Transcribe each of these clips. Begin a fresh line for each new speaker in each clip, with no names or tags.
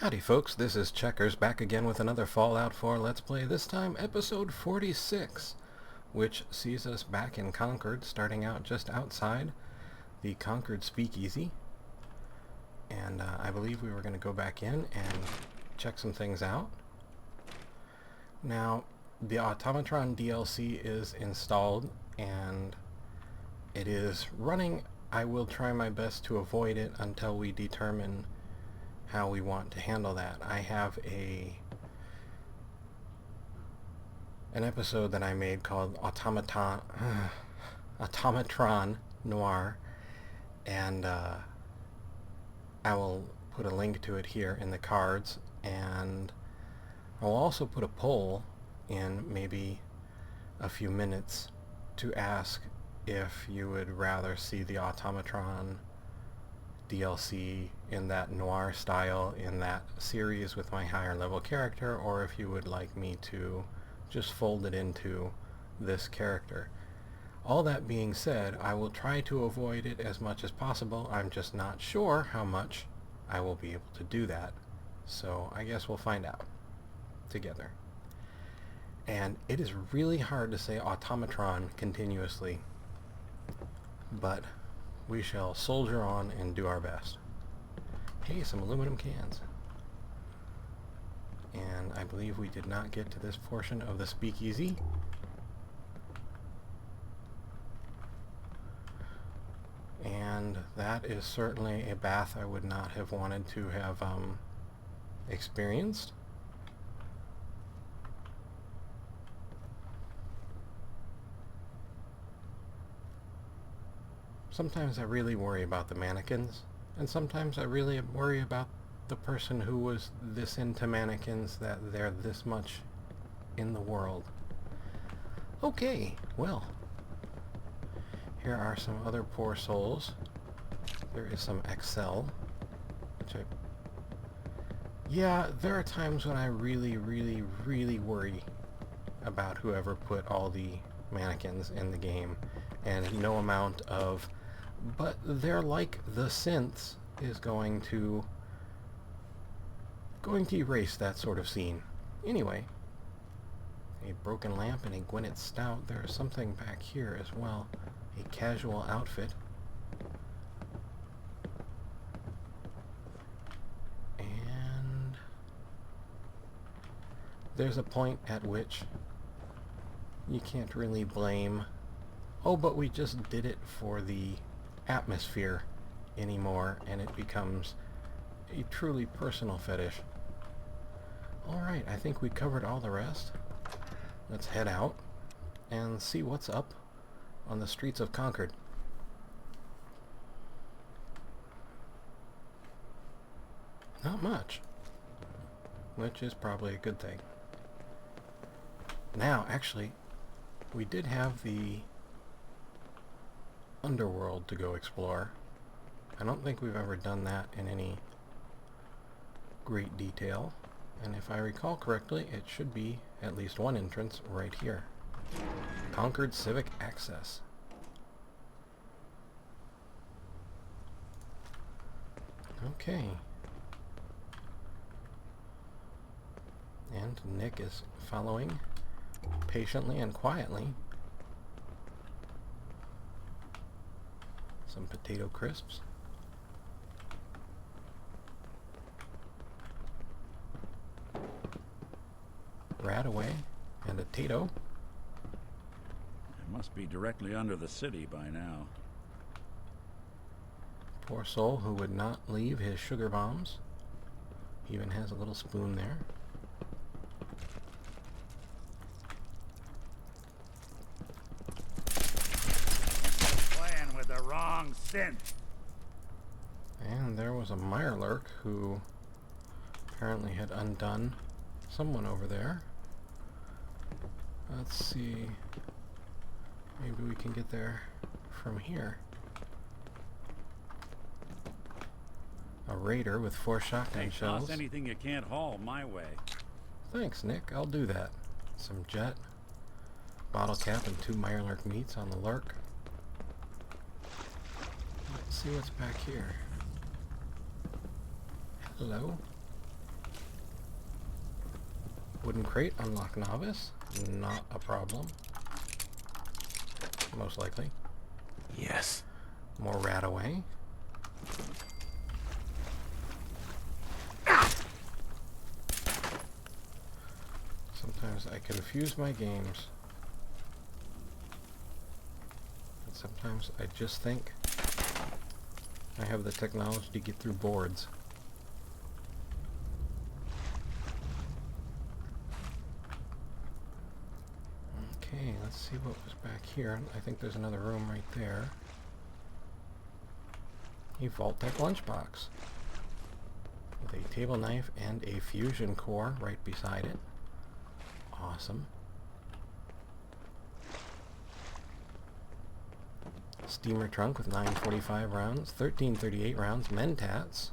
Howdy folks, this is Checkers back again with another Fallout 4 Let's Play, this time episode 46, which sees us back in Concord, starting out just outside the Concord Speakeasy. And I believe we were going to go back in and check some things out. Now, the Automatron DLC is installed and it is running. I will try my best to avoid it until we determine how we want to handle that. I have an episode that I made called Automatron Noir, and I will put a link to it here in the cards, and I'll also put a poll in maybe a few minutes to ask if you would rather see the Automatron DLC in that noir style in that series with my higher level character, or if you would like me to just fold it into this character. All that being said, I will try to avoid it as much as possible. I'm just not sure how much I will be able to do that, so I guess we'll find out together. And it is really hard to say Automatron continuously, but we shall soldier on and do our best. Hey, some aluminum cans. And I believe we did not get to this portion of the speakeasy. And that is certainly a bath I would not have wanted to have experienced. Sometimes I really worry about the mannequins, and sometimes I really worry about the person who was this into mannequins that they're this much in the world. Okay, well, here are some other poor souls. There is some Excel, which yeah, there are times when I really worry about whoever put all the mannequins in the game, and no amount of but they're like the synths is going to erase that sort of scene. Anyway, a broken lamp and a Gwyneth Stout. There's something back here as well. A casual outfit. And there's a point at which you can't really blame, oh, but we just did it for the atmosphere anymore, and it becomes a truly personal fetish. Alright, I think we covered all the rest. Let's head out and see what's up on the streets of Concord. Not much, which is probably a good thing. Now, actually, we did have the Underworld to go explore. I don't think we've ever done that in any great detail, and if I recall correctly, it should be at least one entrance right here. Concord Civic Access. Okay. And Nick is following patiently and quietly. Some potato crisps. Radaway and a Tato.
It must be directly under the city by now.
Poor soul who would not leave his sugar bombs. He even has a little spoon there.
Playing with the wrong synth.
And there was a Mirelurk who apparently had undone someone over there. Let's see. Maybe we can get there from here. A raider with 4 shotgun shells.
Toss anything you can't haul my way.
Thanks, Nick. I'll do that. Some jet, bottle cap, and 2 Mirelurk meats on the lurk. Let's see what's back here. Hello. Wooden crate, unlock novice. Not a problem. Most likely.
Yes.
More rat away. Sometimes I confuse my games. And sometimes I just think I have the technology to get through boards. Okay, let's see what was back here. I think there's another room right there. A Vault-Tec lunchbox with a table knife and a fusion core right beside it. Awesome. Steamer trunk with 945 rounds, 1338 rounds, Mentats,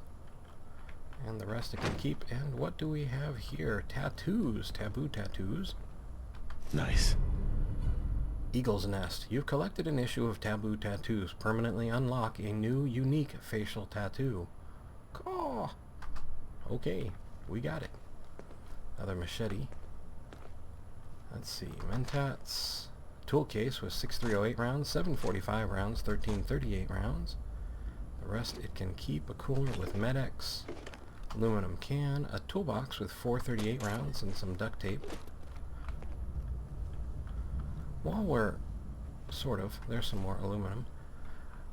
and the rest it can keep. And what do we have here? Tattoos, taboo tattoos.
Nice.
Eagle's Nest. You've collected an issue of taboo tattoos. Permanently unlock a new, unique facial tattoo. Oh, okay, we got it. Another machete. Let's see, Mentats. Tool case with 6308 rounds, 745 rounds, 1338 rounds. The rest it can keep. A cooler with Med-X. Aluminum can. A toolbox with 438 rounds and some duct tape. While we're there's some more aluminum.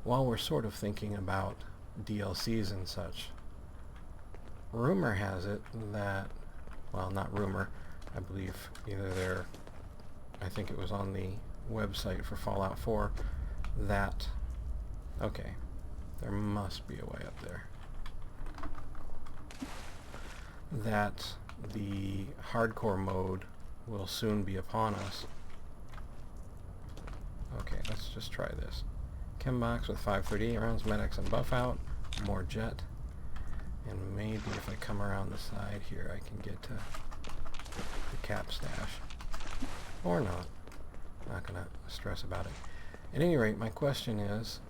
While we're sort of thinking about DLCs and such, rumor has it that, well, not rumor, I believe either I think it was on the website for Fallout 4, that, okay, there must be a way up there, that the hardcore mode will soon be upon us. Okay, let's just try this. Chem box with 538 rounds, Med-X and buff out, more jet, and maybe if I come around the side here I can get to the cap stash. Or not. Not gonna stress about it. At any rate, my question is,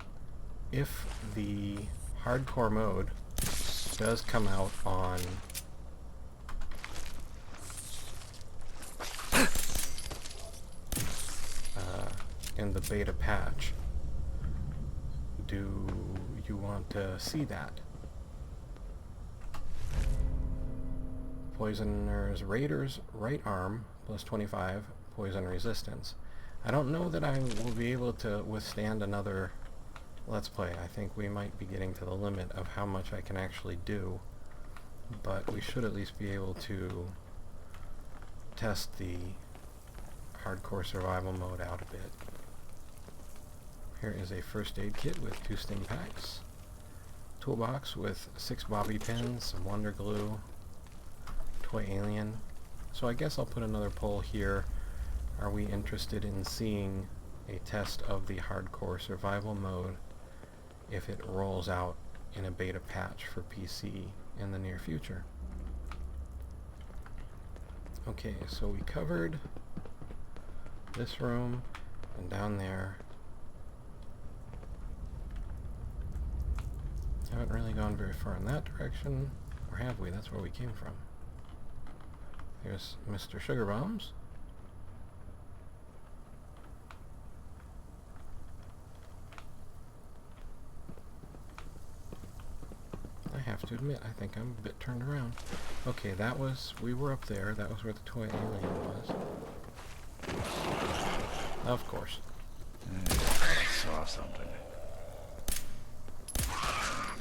if the hardcore mode does come out on in the beta patch, do you want to see that? Poisoner's Raiders right arm plus 25 poison resistance. I don't know that I will be able to withstand another Let's Play. I think we might be getting to the limit of how much I can actually do, but we should at least be able to test the hardcore survival mode out a bit. Here is a first aid kit with 2 stim packs, toolbox with 6 bobby pins, some wonder glue, toy alien. So I guess I'll put another poll here. Are we interested in seeing a test of the hardcore survival mode if it rolls out in a beta patch for PC in the near future? Okay, so we covered this room and down there. Haven't really gone very far in that direction, or have we? That's where we came from. Here's Mr. Sugar Bombs. I have to admit, I think I'm a bit turned around. Okay, we were up there. That was where the toy alien was. Of course.
I saw something.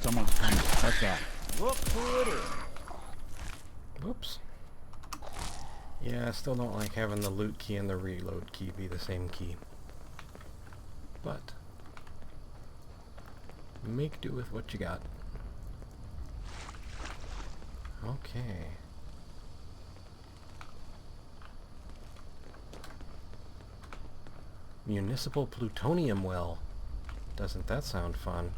Someone's coming. What's that? Look who it is.
Whoops. Yeah, I still don't like having the loot key and the reload key be the same key. But make do with what you got. Okay. Municipal plutonium well. Doesn't that sound fun?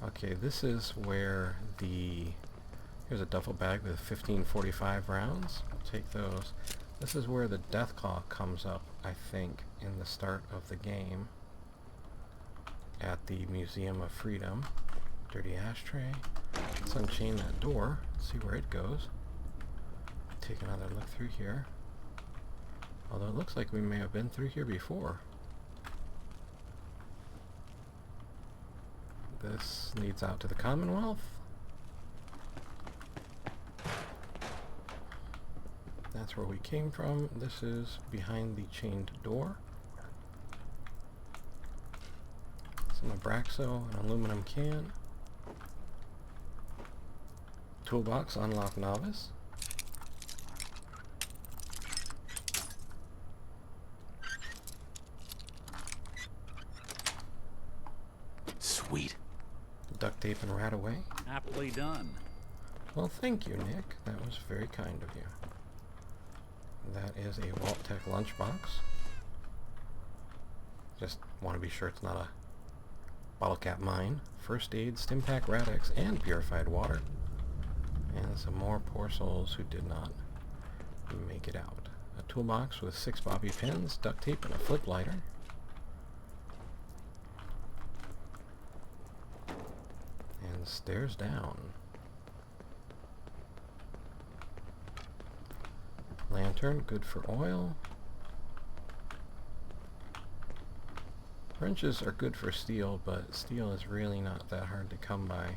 Okay, this is where here's a duffel bag with 1545 rounds. I'll take those. This is where the Deathclaw comes up, I think, in the start of the game. At the Museum of Freedom. Dirty ashtray. Let's unchain that door. See where it goes. take another look through here. Although it looks like we may have been through here before. This leads out to the Commonwealth. That's where we came from. This is behind the chained door. Some Abraxo, an aluminum can. Toolbox, unlock novice.
Sweet.
Duct tape and rat away.
Aptly done.
Well, thank you, Nick. That was very kind of you. That is a Vault-Tec lunchbox. Just want to be sure it's not a bottle cap mine. First aid, Stimpack, Rad-X, and purified water. And some more poor souls who did not make it out. A toolbox with 6 bobby pins, duct tape, and a flip lighter. And stairs down. Lantern, good for oil. Wrenches are good for steel, but steel is really not that hard to come by.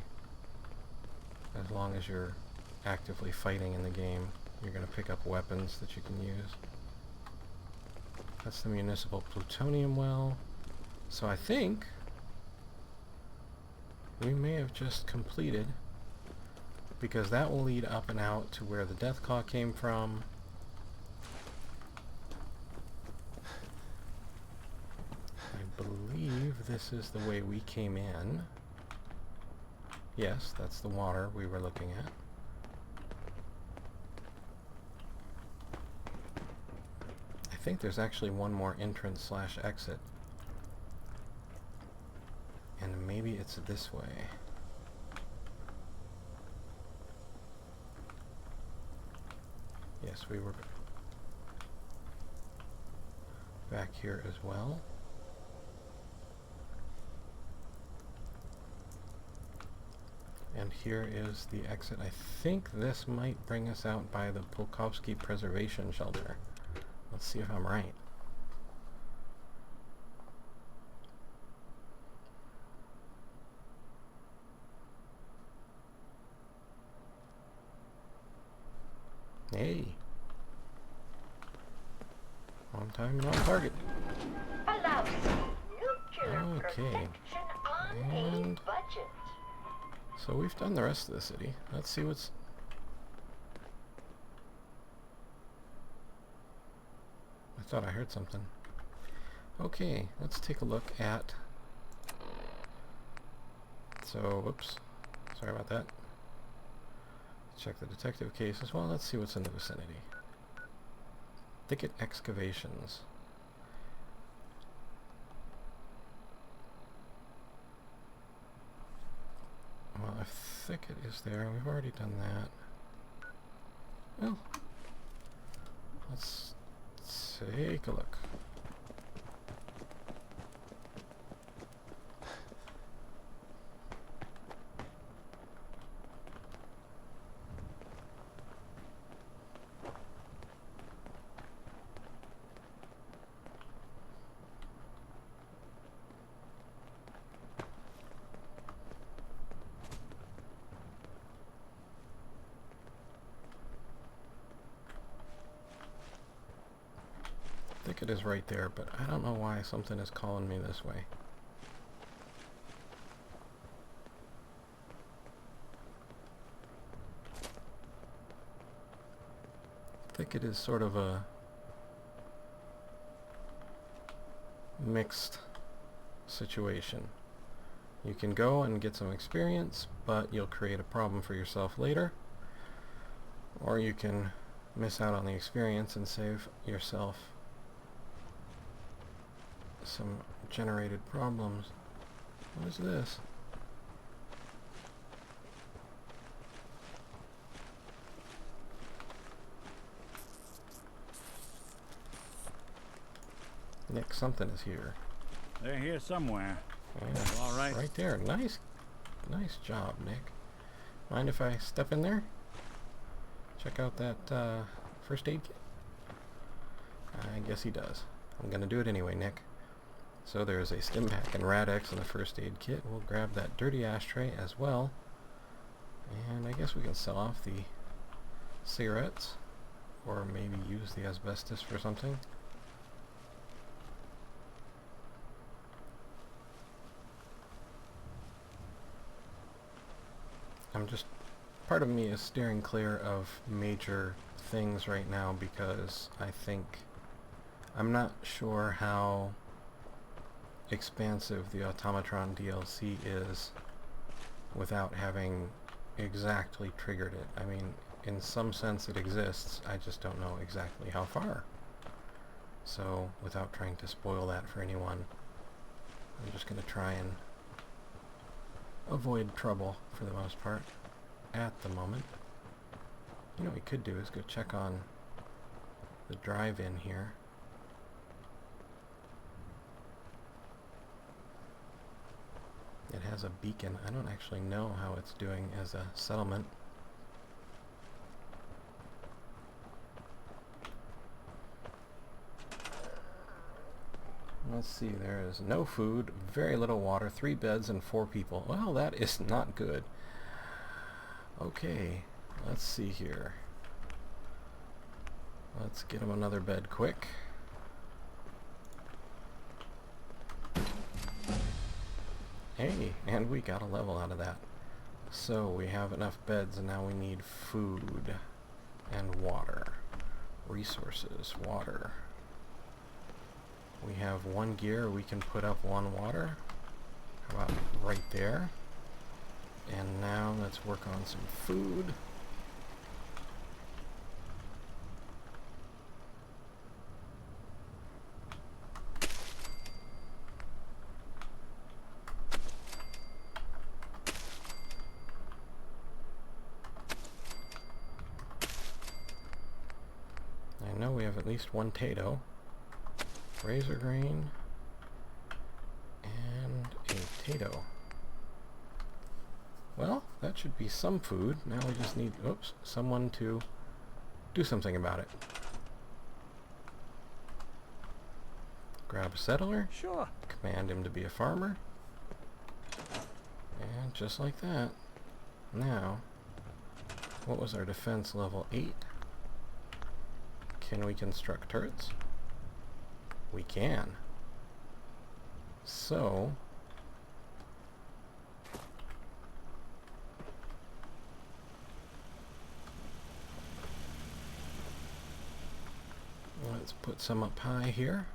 As long as you're actively fighting in the game, you're going to pick up weapons that you can use. That's the municipal plutonium well. So I think we may have just completed, because that will lead up and out to where the death claw came from. I believe this is the way we came in. Yes, that's the water we were looking at. I think there's actually one more entrance slash exit. And maybe it's this way. Yes, we were back here as well. And here is the exit. I think this might bring us out by the Polkowski Preservation Shelter. Let's see if I'm right. Hey. On time and on target.
Allows nuclear
Okay.
protection on
And
a budget.
so we've done the rest of the city. Let's see what's... I thought I heard something. Okay, let's take a look at... So, whoops. Sorry about that. Check the detective case as well. Let's see what's in the vicinity. Thicket excavations. Well, if thicket is there, we've already done that. Well, let's take a look. Thicket is right there, but I don't know why something is calling me this way. Thicket is sort of a mixed situation. You can go and get some experience, but you'll create a problem for yourself later. Or you can miss out on the experience and save yourself some generated problems. What is this? Nick, something is here.
They're here somewhere.
Yeah,
All right.
right there. Nice job, Nick. Mind if I step in there? check out that first aid kit? I guess he does. I'm gonna do it anyway, Nick. So there's a stim pack and Rad-X in the first aid kit. We'll grab that dirty ashtray as well. And I guess we can sell off the cigarettes, or maybe use the asbestos for something. Part of me is steering clear of major things right now because I'm not sure how expansive the Automatron DLC is without having exactly triggered it. I mean, in some sense it exists, I just don't know exactly how far. So, without trying to spoil that for anyone, I'm just going to try and avoid trouble for the most part at the moment. You know what we could do is go check on the drive-in here. It has a beacon. I don't actually know how it's doing as a settlement. Let's see, there is no food, very little water, 3 beds and 4 people. Well, that is not good. Okay, let's see here. Let's get him another bed quick. Hey, and we got a level out of that. So we have enough beds and now we need food and water. Resources, water. We have 1 gear, we can put up 1 water. How about right there? And now let's work on some food. I know we have at least 1 tato. Razor grain and a tato. Well, that should be some food. Now we just need, someone to do something about it. Grab a settler.
Sure.
Command him to be a farmer. And just like that. Now, what was our defense level? 8? Can we construct turrets? We can. So, let's put some up high here.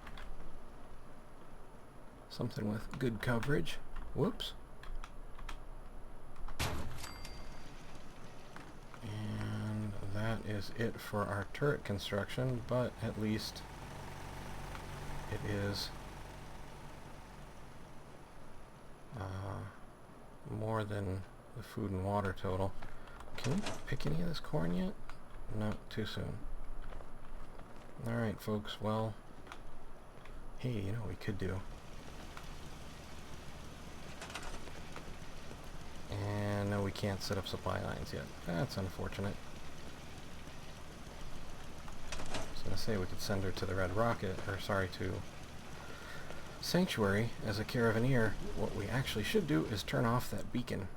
Something with good coverage. Whoops. And that is it for our turret construction, but at least it is more than the food and water total. Can we pick any of this corn yet? No, too soon. Alright folks, well, hey, you know what we could do? And no, we can't set up supply lines yet. That's unfortunate. I was going to say we could send her to the Red Rocket, or sorry, to Sanctuary as a Caravaneer. What we actually should do is turn off that beacon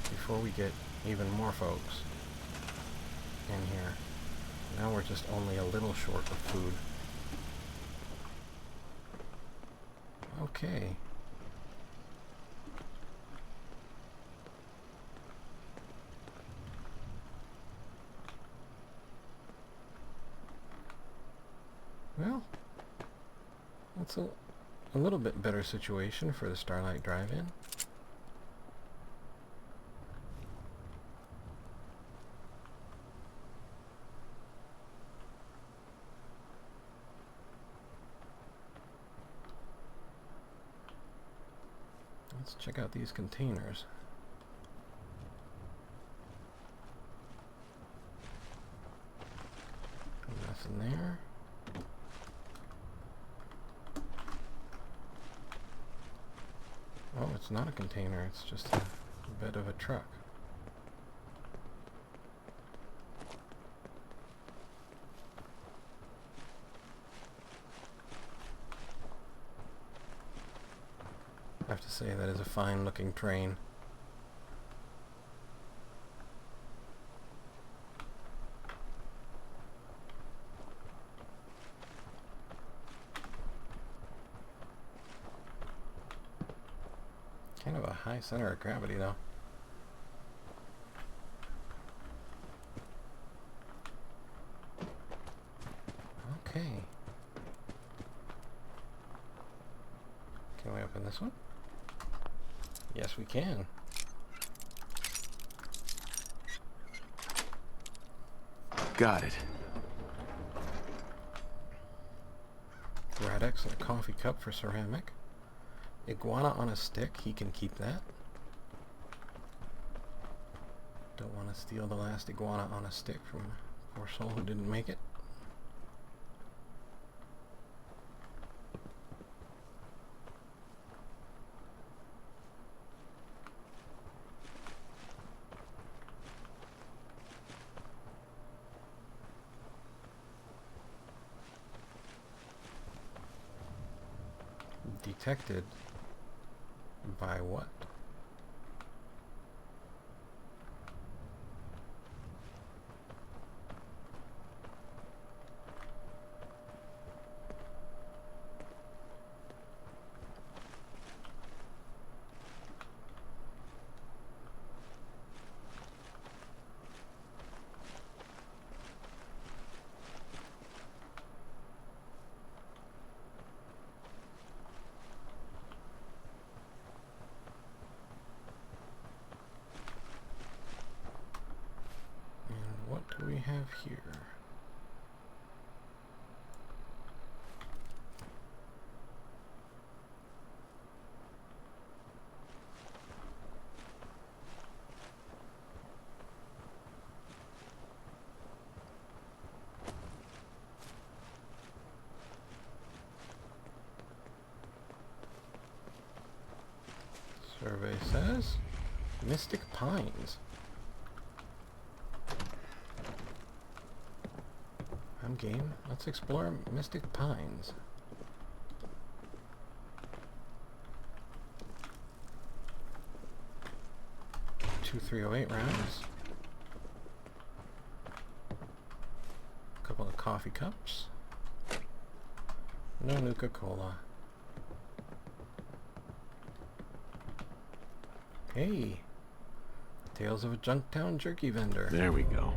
before we get even more folks in here. Now we're just only a little short of food. Okay. Well, that's a little bit better situation for the Starlight Drive-In. Let's check out these containers. Nothing there. Oh, it's not a container, it's just a bit of a truck. I have to say that is a fine looking train. Kind of a high center of gravity though. Okay. Can we open this one? Yes, we can.
Got it.
Radix and a coffee cup for ceramic. Iguana on a stick, he can keep that. Don't want to steal the last iguana on a stick from a poor soul who didn't make it. Detected by what? What do we have here? Survey says Mystic Pines. I'm game. Let's explore Mystic Pines. Two 308 rounds. A couple of coffee cups. No Nuka-Cola. Hey! Tales of a Junktown jerky vendor.
There we go.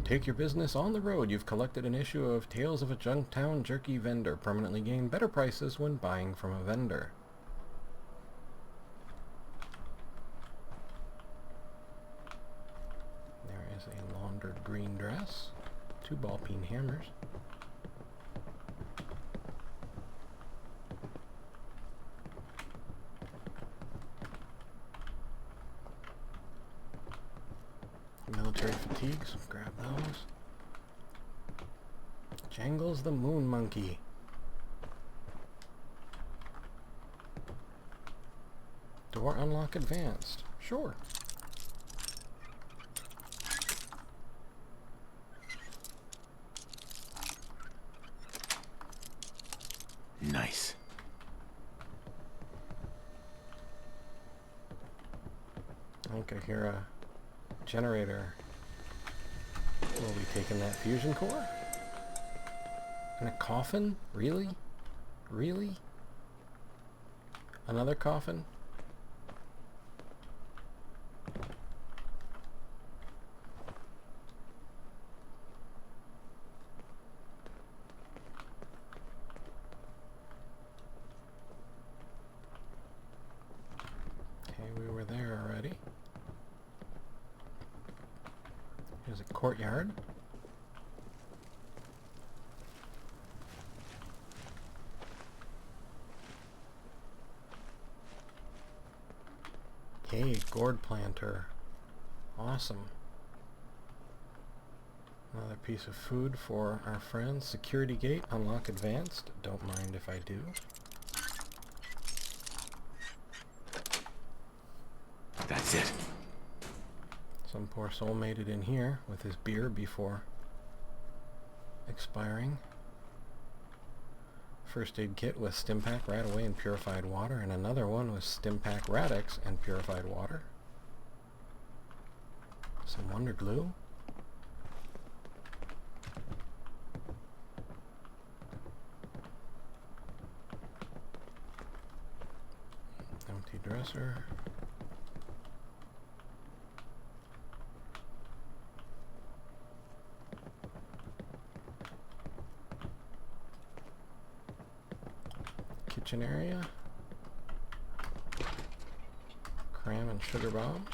Take your business on the road. You've collected an issue of Tales of a Junktown jerky vendor. Permanently gain better prices when buying from a vendor. There is a laundered green dress. 2 ball-peen hammers. Military fatigues, grab those. Jangles the Moon Monkey. Door unlock advanced. Sure.
Nice.
I think I hear a generator. Will be taking that fusion core? And a coffin? Really? Really? Another coffin? Okay, we were there already. Here's a courtyard. Hey, gourd planter. Awesome. Another piece of food for our friends. Security gate, unlock advanced. Don't mind if I do.
That's it.
Some poor soul made it in here with his beer before expiring. First aid kit with Stimpack right away and purified water, and another one with Stimpack Radix and purified water. Some Wonder Glue. Empty dresser. Kitchen area. Cram and sugar bombs.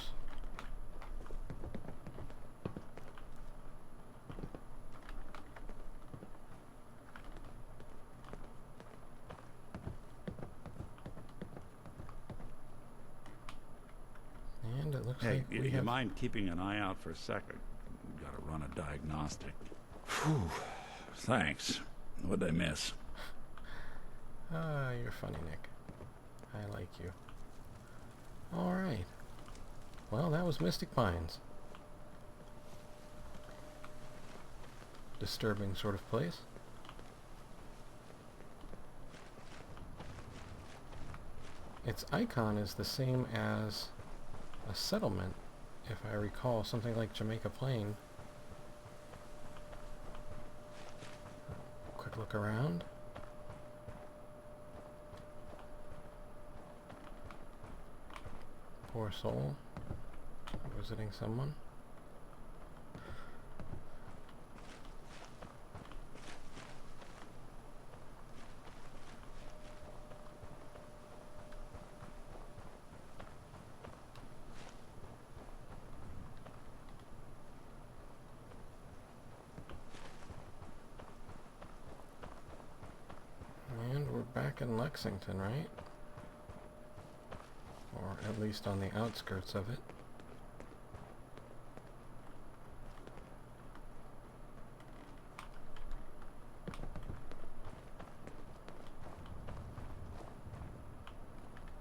And it looks
Hey,
like we
you
have...
mind keeping an eye out for a second? Gotta run a diagnostic. Whew. Thanks. What'd I miss?
Ah, you're funny, Nick. I like you. Alright. Well, that was Mystic Pines. Disturbing sort of place. Its icon is the same as a settlement, if I recall, something like Jamaica Plain. Quick look around. Poor soul. Visiting someone. And we're back in Lexington, right? Or at least on the outskirts of it.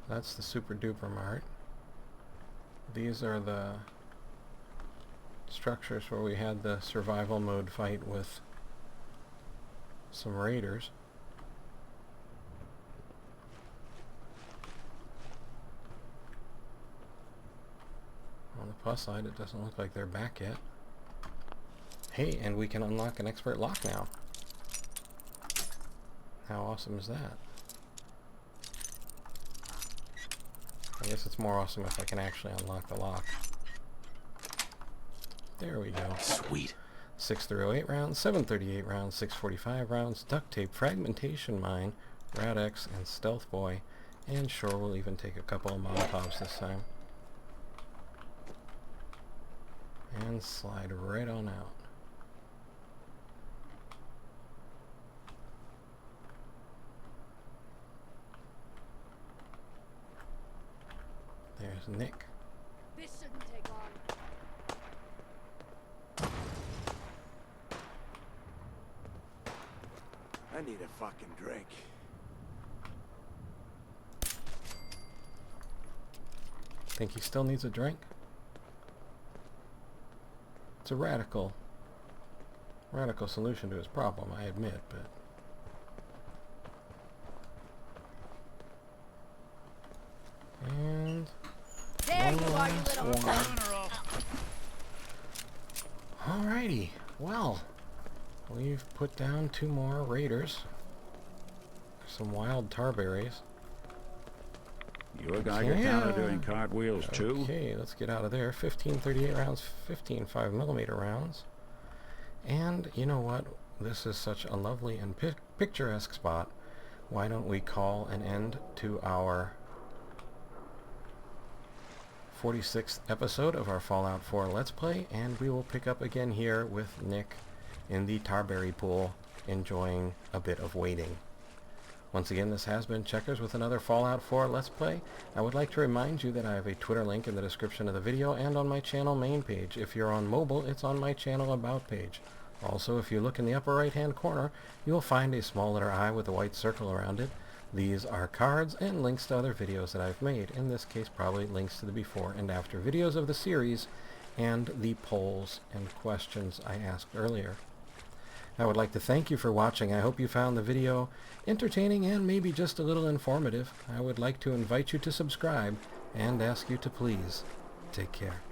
That's the Super Duper Mart. These are the structures where we had the survival mode fight with some raiders. On the plus side, it doesn't look like they're back yet. Hey, and we can unlock an expert lock now. How awesome is that? I guess it's more awesome if I can actually unlock the lock. There we go.
Sweet.
6.308 rounds, 7.38 rounds, 6.45 rounds, duct tape, fragmentation mine, Radex, and stealth boy. And sure, we'll even take a couple of Molotovs this time. And slide right on out. There's Nick.
This shouldn't take long.
I need a fucking drink.
Think he still needs a drink? It's a radical solution to his problem, I admit, but... And...
There you are, you
last
little
one. Alrighty, well, we've put down 2 more raiders. Some wild tarberries.
You a Geiger counter doing cartwheels too?
Okay, let's get out of there. 15.38 rounds, 15 5mm rounds. And you know what? This is such a lovely and picturesque spot. Why don't we call an end to our 46th episode of our Fallout 4 Let's Play, and we will pick up again here with Nick in the Tarberry pool, enjoying a bit of waiting. Once again, this has been Checkers with another Fallout 4 Let's Play. I would like to remind you that I have a Twitter link in the description of the video and on my channel main page. If you're on mobile, it's on my channel About page. Also, if you look in the upper right hand corner, you will find a small letter I with a white circle around it. These are cards and links to other videos that I've made. In this case, probably links to the before and after videos of the series. and the polls and questions I asked earlier. I would like to thank you for watching. I hope you found the video entertaining and maybe just a little informative. I would like to invite you to subscribe and ask you to please take care.